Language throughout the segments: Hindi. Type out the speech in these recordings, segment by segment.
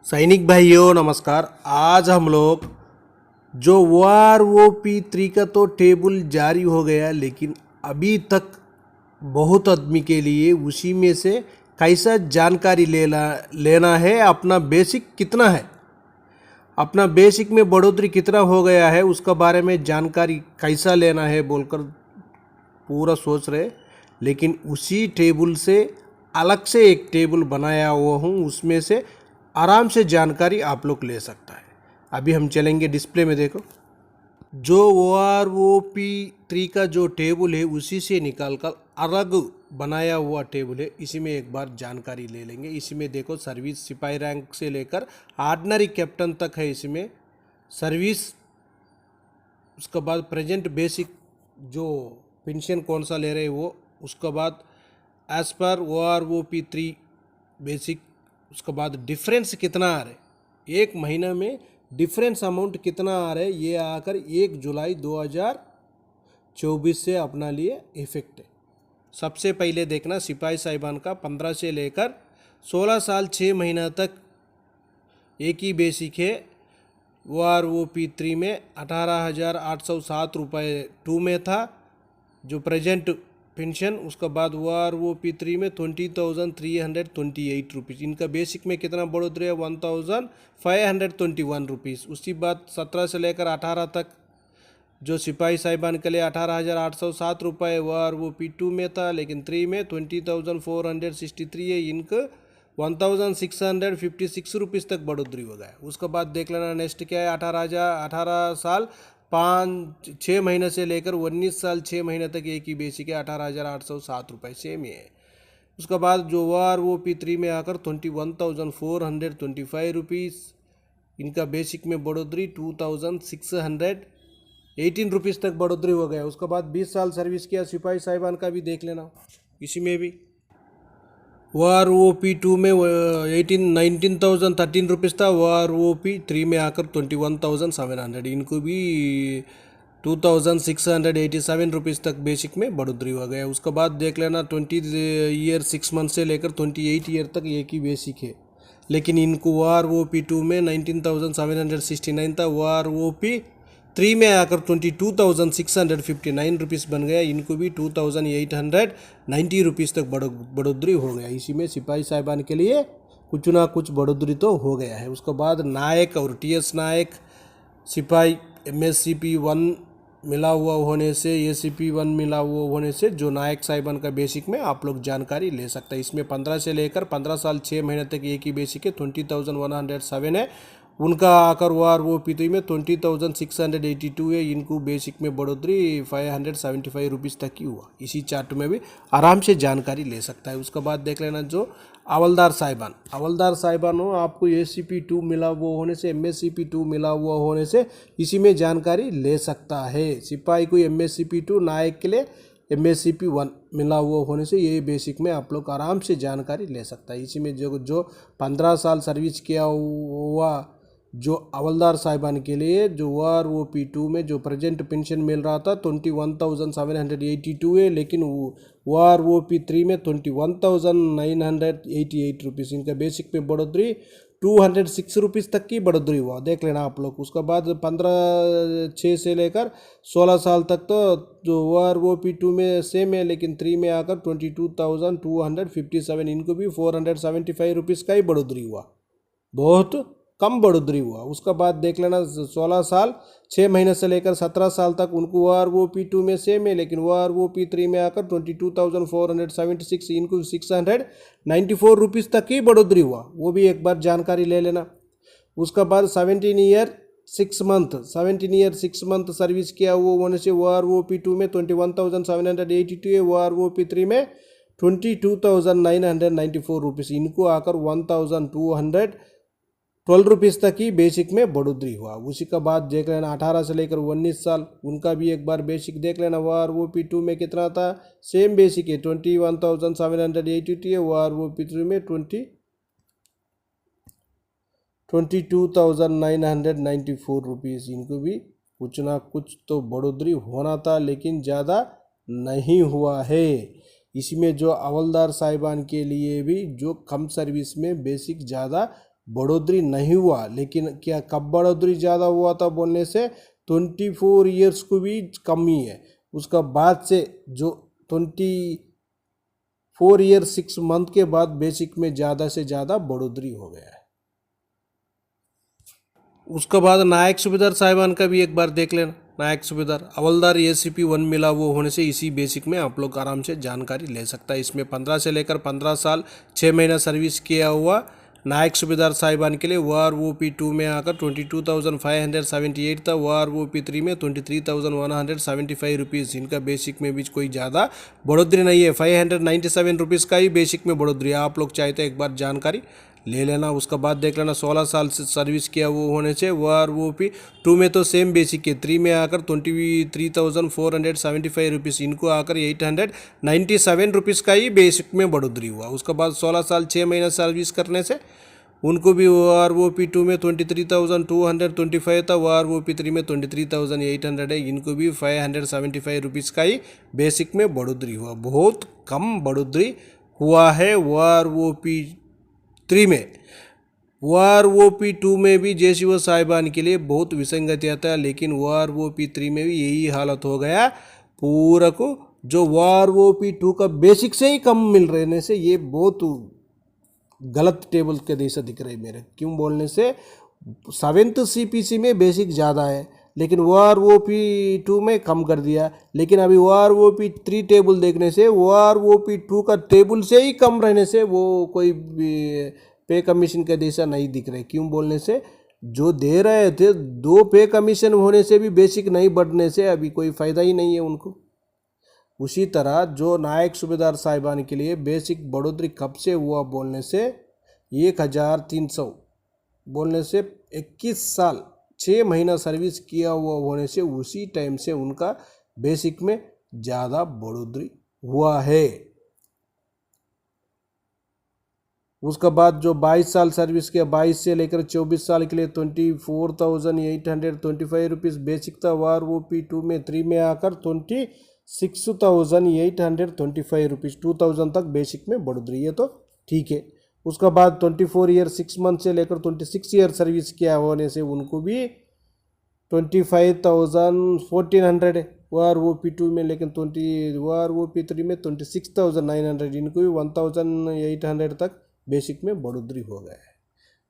सैनिक भाइयों नमस्कार। आज हम लोग जो OROP3 का तो टेबल जारी हो गया, लेकिन अभी तक बहुत आदमी के लिए उसी में से कैसा जानकारी लेना है, अपना बेसिक कितना है, अपना बेसिक में बढ़ोतरी कितना हो गया है, उसका बारे में जानकारी कैसा लेना है बोलकर पूरा सोच रहे। लेकिन उसी टेबल से अलग से एक टेबल बनाया हुआ हूँ, उसमें से आराम से जानकारी आप लोग ले सकता है। अभी हम चलेंगे डिस्प्ले में, देखो जो OROP3 का जो टेबल है उसी से निकाल कर अलग बनाया हुआ टेबल है। इसी में एक बार जानकारी ले लेंगे। इसी में देखो सर्विस सिपाही रैंक से लेकर ऑर्डिनरी कैप्टन तक है। इसमें सर्विस, उसके बाद प्रेजेंट बेसिक जो पेंशन कौन सा ले रहे हैं वो, उसके बाद एज पर OROP3 बेसिक, उसके बाद डिफरेंस कितना आ रहा है एक महीना में, डिफरेंस अमाउंट कितना आ रहा है, ये आकर 1 जुलाई 2024 से अपना लिए इफेक्ट है। सबसे पहले देखना सिपाही साहिबान का 15 से लेकर 16 साल 6 महीना तक एक ही बेसिक है। OROP3 में 18,807 रुपये 2 में था जो प्रेजेंट पेंशन। उसके बाद OROP3 में 20,328 रुपीज़। इनका बेसिक में कितना बढ़ोतरी है, 1,521 रुपीज़। उसी बात 17 से लेकर 18 तक जो सिपाही साहिबान के लिए 18,807 रुपये OROP2 में था, लेकिन 3 में 20,463 है। इनका 1,656 रुपीज़ तक बढ़ोतरी हो गया। उसके बाद देख लेना नेक्स्ट क्या है, 18 साल 6 महीने से लेकर 19 साल 6 महीने तक एक ही बेसिक है, 18,807 रुपये सेम ही है। उसके बाद जो OROP3 में आकर 21,425 रुपीज़, इनका बेसिक में बढ़ोतरी 2,618 रुपीज़ तक बढ़ोतरी हो गया। उसके बाद 20 साल सर्विस किया सिपाही साहिबान का भी देख लेना। इसी में भी OROP2 में 19,013 रुपीज़ था, OROP3 में आकर 21,700, इनको भी 2,687 रुपीज़ तक बेसिक में बढ़ोतरी हो गया। उसके बाद देख लेना 20 ईयर 6 मंथ से लेकर 28 ईयर तक एक ही बेसिक है, लेकिन इनको OROP2 में 19,769 था, OROP3 में आकर 22,659 रुपीज़ बन गया। इनको भी 2,890 रुपीज़ तक बढ़ोतरी हो गया। इसी में सिपाही साहिबान के लिए कुछ ना कुछ बढ़ोतरी तो हो गया है। उसके बाद नायक और TS नायक सिपाही MSCP1 मिला हुआ होने से, ACP1 मिला हुआ होने से जो नायक साहिबान का बेसिक में आप लोग जानकारी ले सकते हैं। इसमें 15 से लेकर 15 साल 6 महीने तक एक ही बेसिक है, 20,107 है। उनका आकर OROP3 में 20,682 है। इनको बेसिक में बढ़ोतरी 575 रुपीज़ तक की हुआ। इसी चार्ट में भी आराम से जानकारी ले सकता है। उसके बाद देख लेना जो हवलदार साहिबान हो, आपको ACP2 मिला हुआ होने से, MSCP2 मिला हुआ होने से इसी में जानकारी ले सकता है। सिपाही को MSCP2, नायक के लिए MSCP1 मिला हुआ होने से ये बेसिक में आप लोग आराम से जानकारी ले सकता है। इसी में जो 15 साल सर्विस किया हुआ जो हवलदार साहिबान के लिए जो OROP2 में जो प्रेजेंट पेंशन मिल रहा था 21,782 है, लेकिन OROP3 में 21,988 रुपीज़। इनका बेसिक में बढ़ोतरी 206 रुपीज़ तक की बढ़ोतरी हुआ, देख लेना आप लोग। उसके बाद 15/6 से लेकर 16 साल तक तो जो OROP2 में सेम है, लेकिन 3 में आकर 22,257, इनको भी 475 रुपीज़ का ही बढ़ोतरी हुआ, बहुत कम बढ़ोतरी हुआ। उसका बाद देख लेना 16 साल 6 महीने से लेकर 17 साल तक उनको OROP2 में सेम है, लेकिन OROP3 में आकर 22,476, इनको 694 रुपीज़ तक ही बढ़ोतरी हुआ, वो भी एक बार जानकारी ले लेना। उसका बाद 17 ईयर 6 मंथ सर्विस किया हुआ होने से OROP2 में 21,782 है, OROP3 में 22,994 रुपीज़, इनको आकर 1,212 रुपीज़ तक ही बेसिक में बढ़ोतरी हुआ। उसी का बाद देख लेना 18 से लेकर 19 साल, उनका भी एक बार बेसिक देख लेना। OROP2 में कितना था, सेम बेसिक है 21,782 है, OROP3 में 22,994 रुपीज़, इनको भी कुछ ना कुछ तो बढ़ोतरी होना था, लेकिन ज़्यादा नहीं हुआ है। इसमें जो हवलदार साहिबान के लिए भी जो कम सर्विस में बेसिक ज़्यादा बढ़ोतरी नहीं हुआ। लेकिन क्या कब बढ़ोतरी ज़्यादा हुआ था बोलने से 24 ईयर्स को भी कम ही है। उसका बाद से जो 24 ईयर 6 मंथ के बाद बेसिक में ज़्यादा से ज़्यादा बढ़ोतरी हो गया है। उसके बाद नायक सूबेदार साहिबान का भी एक बार देख लेना। नायक सूबेदार हवलदार ACP 1 मिला वो होने से इसी बेसिक में आप लोग आराम से जानकारी ले सकता है। इसमें 15 से लेकर 15 साल 6 महीना सर्विस किया हुआ नायक सूबेदार साहिबान के लिए OROP 2 में आकर 22,578 था, OROP 3 में 23,175 रुपीज़। इनका बेसिक में भी कोई ज़्यादा बढ़ोतरी नहीं है, 597 रुपीज़ का ही बेसिक में बढ़ोतरी है। आप लोग चाहते एक बार जानकारी ले लेना। उसका बाद देख लेना 16 साल से सर्विस किया वो होने से OROP 2 में तो सेम बेसिक है, 3 में आकर 23,475 रुपीज़, इनको आकर 897 रुपीज़ का ही बेसिक में बढ़ोतरी हुआ। उसके बाद 16 साल 6 महीना सर्विस करने से उनको भी OROP 2 में 23,225 था, OROP 3 में 23,800 है, इनको भी 575 रुपीज़ का ही बेसिक में बढ़ोतरी हुआ। बहुत कम बढ़ोतरी हुआ है OROP 3 में। OROP 2 में भी JCO साहिबान के लिए बहुत विसंगति आता है, लेकिन OROP 3 में भी यही हालत हो गया पूरा को। जो OROP 2 का बेसिक से ही कम मिल रहने से ये बहुत गलत टेबल के जैसा दिख रहा है मेरे। क्यों बोलने से 7th CPC में बेसिक ज़्यादा है, लेकिन OROP 2 में कम कर दिया। लेकिन अभी OROP 3 टेबल देखने से OROP 2 का टेबल से ही कम रहने से वो कोई पे कमीशन का जैसा नहीं दिख रहा है। क्यों बोलने से जो दे रहे थे 2 पे कमीशन होने से भी बेसिक नहीं बढ़ने से अभी कोई फ़ायदा ही नहीं है उनको। उसी तरह जो नायक सूबेदार साहिबान के लिए बेसिक बढ़ोतरी कब से हुआ बोलने से 1,300 बोलने से 21 साल 6 महीना सर्विस किया हुआ होने से उसी टाइम से उनका बेसिक में ज़्यादा बढ़ोतरी हुआ है। उसका बाद जो 22 साल सर्विस किया, 22 से लेकर 24 साल के लिए 24,825 रुपीज़ बेसिक था। OROP 2 में 3 में आकर 26,825 रुपीज़ 2000 तक बेसिक में बढ़ोतरी है, तो ठीक है। उसका बाद 24 ईयर 6 मंथ से लेकर 26 ईयर सर्विस किया होने से उनको भी 25,1400 है OROP 2 में, लेकिन OROP 3 में 26,900, इनको भी 1,800 तक बेसिक में बढ़ोतरी हो गया है।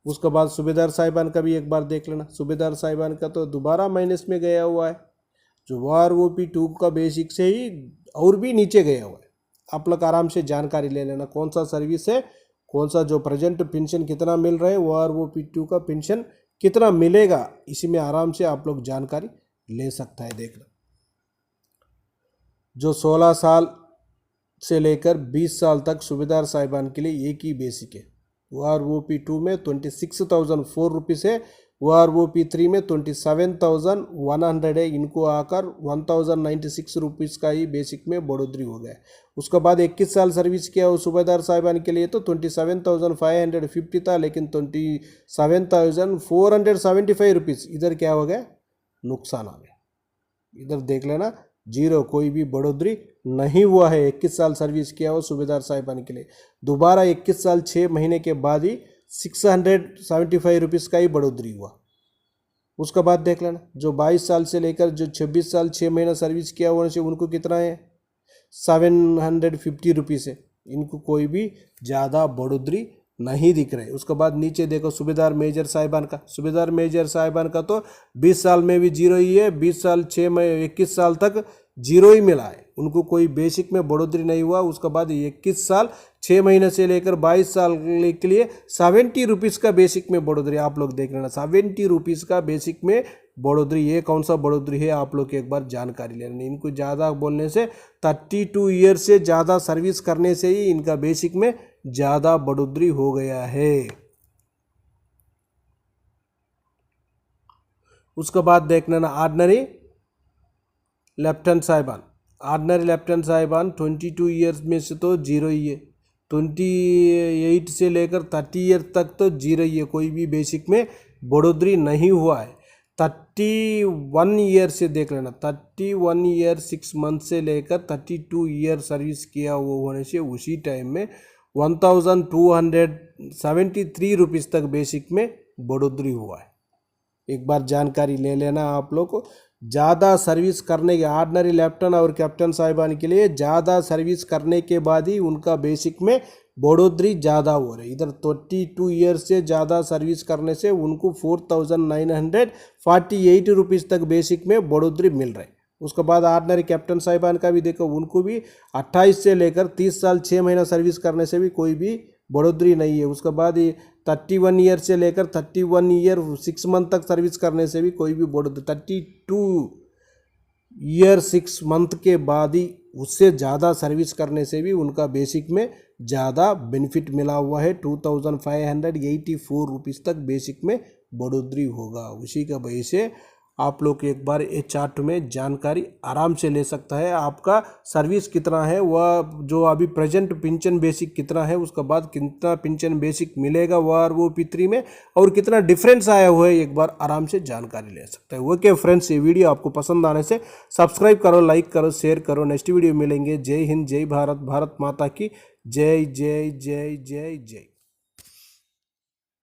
उसके बाद सूबेदार साहिबान का भी एक बार देख लेना। सूबेदार साहिबान का तो दोबारा माइनस में गया हुआ है, जो OROP 2 का बेसिक से ही और भी नीचे गया हुआ है। आप लोग आराम से जानकारी ले लेना कौन सा सर्विस है, कौन सा जो प्रेजेंट पेंशन कितना मिल रहा है, OROP 2 का पेंशन कितना मिलेगा, इसी में आराम से आप लोग जानकारी ले सकता है। देखना जो 16 साल से लेकर 20 साल तक सूबेदार साहिबान के लिए एक ही बेसिक है। OROP 2 में 26,004 रुपीज़ है, OROP 3 में 27,100 है, इनको आकर 1,096 रुपीज़ का ही बेसिक में बढ़ोतरी हो गया है। उसके बाद 21 साल सर्विस किया उस सूबेदार साहिबान के लिए तो 27,550 था, लेकिन 27,475 रुपीज़ इधर क्या हो गया, नुकसान आ गया। इधर देख लेना जीरो, कोई भी बढ़ोतरी नहीं हुआ है। 21 साल सर्विस किया हो सूबेदार साहिबान के लिए दोबारा 21 साल 6 महीने के बाद ही 675 रुपीज़ का ही बढ़ोतरी हुआ। उसका बाद देख लेना जो 22 साल से लेकर जो 26 साल 6 महीना सर्विस किया होने से उनको कितना है 750 रुपीज़ है, इनको कोई भी ज़्यादा बढ़ोतरी नहीं दिख रहे। उसके बाद नीचे देखो सूबेदार मेजर साहिबान का। सूबेदार मेजर साहिबान का तो 20 साल में भी जीरो ही है, 20 साल 21 साल तक जीरो ही मिला है, उनको कोई बेसिक में बढ़ोतरी नहीं हुआ। उसके बाद 21 साल 6 महीने से लेकर 22 साल के लिए 70 रुपीज़ का बेसिक में बढ़ोतरी आप लोग देख लेना। 70 रुपीज़ का बेसिक में बढ़ोतरी, ये कौन सा बढ़ोतरी है आप लोग एक बार जानकारी लेना। इनको ज़्यादा बोलने से 32 ईयर से ज़्यादा सर्विस करने से ही इनका बेसिक में ज़्यादा बढ़ोतरी हो गया है। उसके बाद देख लेना ऑर्डिनरी लेफ्टिनेंट साहिबान। ऑर्डिनरी लेफ्टिनेंट साहिबान 22 ईयर्स में से तो जीरो ही है, 28 से लेकर 30 ईयर तक तो जीरो ही है, कोई भी बेसिक में बढ़ोतरी नहीं हुआ है। 31 ईयर से देख लेना, 31 ईयर 6 मंथ से लेकर 32 ईयर सर्विस किया हुआ होने से उसी टाइम में 1273 रुपीज़ तक बेसिक में बढ़ोतरी हुआ है। एक बार जानकारी ले लेना आप लोग को। ज़्यादा सर्विस करने के ऑर्डिनरी लेफ्टिनेंट और कैप्टन साहिबान के लिए ज़्यादा सर्विस करने के बाद ही उनका बेसिक में बढ़ोतरी ज़्यादा हो रही है। इधर 22 ईयर्स से ज़्यादा सर्विस करने से उनको 4948 रुपीज़ तक बेसिक में बढ़ोतरी मिल रही है। उसके बाद ऑर्डिनरी कैप्टन साहिबान का भी देखो, उनको भी 28 से लेकर 30 साल 6 महीना सर्विस करने से भी कोई भी बढ़ोतरी नहीं है। उसके बाद 31 ईयर से लेकर 31 ईयर 6 मंथ तक सर्विस करने से भी कोई भी बढ़ोतरी, 32 ईयर 6 मंथ के बाद ही उससे ज़्यादा सर्विस करने से भी उनका बेसिक में ज़्यादा बेनिफिट मिला हुआ है। 2584 रुपीज़ तक बेसिक में बढ़ोतरी होगा। उसी का वजह से आप लोग एक बार ये चार्ट में जानकारी आराम से ले सकता है। आपका सर्विस कितना है, वह जो अभी प्रेजेंट पेंशन बेसिक कितना है, उसके बाद कितना पेंशन बेसिक मिलेगा वो P3 में, और कितना डिफरेंस आया हुआ है, एक बार आराम से जानकारी ले सकता है। ओके फ्रेंड्स, ये वीडियो आपको पसंद आने से सब्सक्राइब करो, लाइक करो, शेयर करो। नेक्स्ट वीडियो मिलेंगे। जय हिंद, जय भारत, भारत माता की जय जय जय जय जय।